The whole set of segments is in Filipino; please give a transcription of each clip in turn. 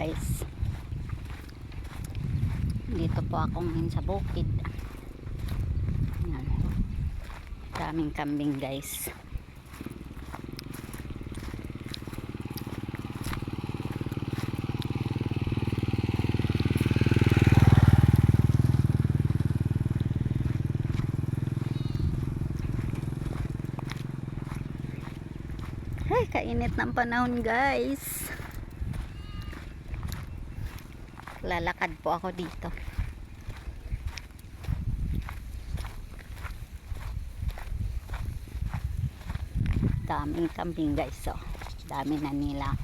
guys, dito po ako ngayon sa bukid. Yan. Daming kambing guys. Ay, kainit ng panahon guys. Lalakad po ako dito. Daming kambing guys, so dami na nila.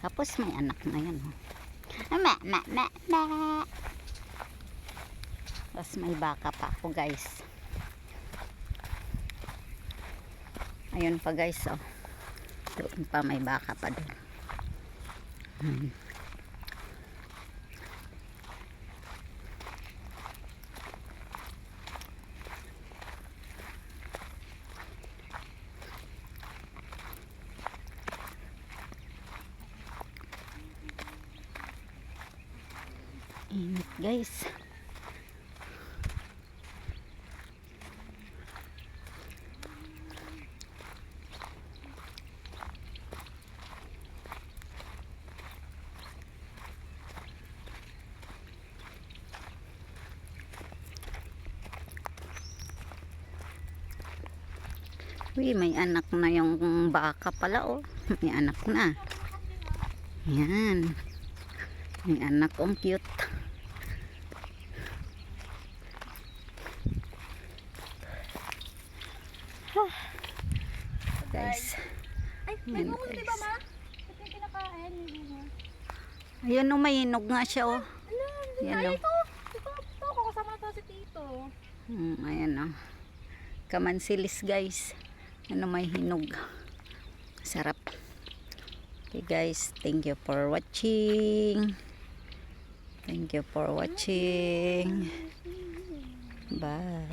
Tapos may anak na yan, oh. Tapos may baka pa ako guys. Ayun pa guys, oh. Doon pa may baka pa doon. Init guys. Uy, may anak na yung baka pala, oh. May anak na. Yan. May anak, ang cute. Guys. Ay, may bukol di ba, ma? Ito yung pinakain. Ayun, oh, may hinog nga siya, oh. Yan, Ay, oh. ito, kasama to si Tito. Ayan, oh. Kamansilis guys. Ano, may hinog. Sarap. Okay guys, thank you for watching. Thank you for watching. Bye.